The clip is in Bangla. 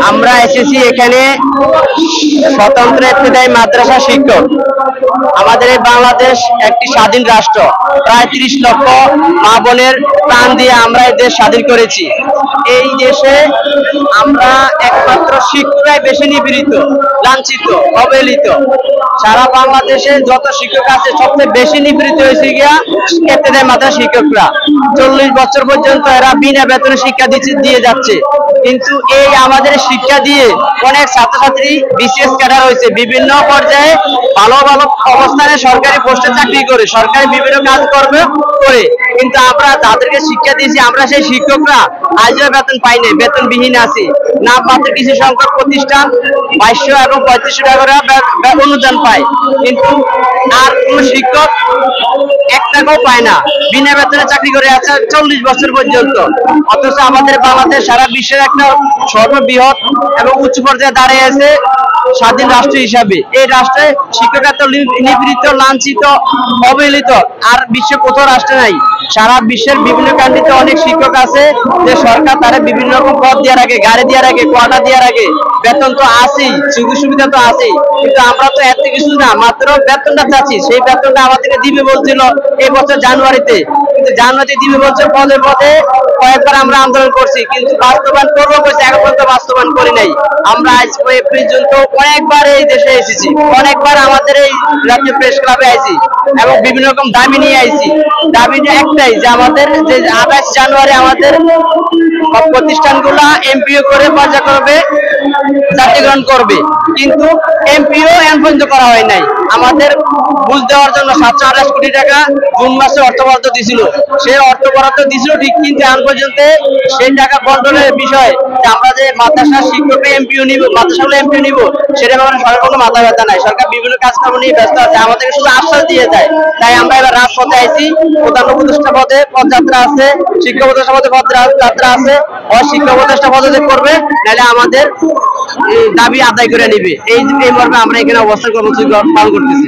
আমরা এসেছি এখানে স্বতন্ত্র ইবতেদায়ী মাদ্রাসা শিক্ষক। আমাদের এই বাংলাদেশ একটি স্বাধীন রাষ্ট্র, প্রায় 30 লক্ষ মা বোনের প্রাণ দিয়ে আমরা এই দেশ স্বাধীন করেছি। এই দেশে আমরা একমাত্র শিক্ষকরাই বেশি নিপীড়িত, লাঞ্ছিত, অবহেলিত। সারা বাংলাদেশে যত শিক্ষক আছে সবচেয়ে বেশি নিপীড়িত হয়েছে গিয়া ইবতেদায়ী মাদ্রাসা শিক্ষকরা। 40 বছর পর্যন্ত এরা বিনা বেতনে শিক্ষা দিয়ে যাচ্ছে। কিন্তু এই আমাদের শিক্ষা দিয়ে অনেক ছাত্রছাত্রী বিসিএস ক্যাডার হয়েছে, বিভিন্ন পর্যায়ে ভালো ভালো অবস্থানে সরকারি পোস্টে চাকরি করে, সরকারি বিভিন্ন কাজ করে। কিন্তু আমরা যাদেরকে শিক্ষা দিয়েছি, আমরা সেই শিক্ষকরা আজও বেতন পাই নাই, বেতনবিহীন আছি। না মাত্র কিছু সংখ্যক প্রতিষ্ঠান 2200 এবং 3500 টাকা করে অনুদান পায়, কিন্তু আর কোন শিক্ষক 1 টাকাও পায় না, বিনা বেতনে চাকরি করে আছে 40 বছর পর্যন্ত। অথচ আমাদের বাংলাদেশ সারা বিশ্বের একটা সর্ববৃহৎ এবং উচ্চ পর্যায়ে দাঁড়িয়ে আছে স্বাধীন রাষ্ট্র হিসাবে। এই রাষ্ট্রে শিক্ষকরা তো নিপীড়িত, লাঞ্ছিত, অবহেলিত আর বিশ্বে কোথাও রাষ্ট্র নাই। সারা বিশ্বের বিভিন্ন কান্ট্রিতে অনেক শিক্ষক আছে যে সরকার তারা বিভিন্ন রকম পদ দিয়ে রাখে, গাড়ি দিয়ে রাখে, কোয়ার্টার দিয়ে রাখে, বেতন তো আছেই, সুযোগ সুবিধা তো আছেই। কিন্তু আমরা তো এত কিছু না, মাত্র বেতনটা চাচ্ছি। সেই বেতনটা আমাদেরকে দিবে বলছিল এই বছর জানুয়ারিতে, কিন্তু জানুয়ারিতে দিবে বলছে পদে পদে। কয়েকবার আমরা আন্দোলন করছি, কিন্তু বাস্তবায়ন করবো বলছে, এখন পর্যন্ত বাস্তবায়ন করি নাই। আমরা আজ পর্যন্ত অনেকবার এই দেশে এসেছি, অনেকবার আমাদের এই রাজ্য প্রেস ক্লাবে আইছি এবং বিভিন্ন রকম দাবি নিয়ে আইছি। দাবি একটাই যে আমাদের যে 28 জানুয়ারি আমাদের প্রতিষ্ঠানগুলা এমপিও করে পর্যায়ক্রমে জাতীয়করণ করবে, কিন্তু এমপিও এখন পর্যন্ত করা হয় নাই। আমাদের বুঝ দেওয়ার জন্য 728 কোটি টাকা জুন মাসে অর্থ বরাদ্দ দিয়েছিল, সেই অর্থ বরাদ্দ দিয়েছিল ঠিক, কিন্তু এখন পর্যন্ত সেই টাকা বন্টনের বিষয় যে আমরা যে মাদ্রাসা শিক্ষককে এমপিও নিব, মাদ্রাসাগুলো এমপিও নিব, সেটা ব্যাপারে সরকার কোনো মাথা ব্যথা নাই। সরকার বিভিন্ন কাজকর্ম নিয়ে ব্যস্ত আছে, আমাদেরকে শুধু আশ্বাস দিয়ে যায়। তাই আমরা এবার রাজপথে আইছি। প্রধান উপদেষ্টা পদে পদযাত্রা আছে, শিক্ষা উপদেষ্টা পদে পদযাত্রা আছে। শিক্ষা উপদেষ্টা পদত্যাগ করবে, নাহলে আমাদের দাবি আদায় করে নিবে। এই মর্মে আমরা এখানে অবস্থান কর্মসূচি পালন করতেছি।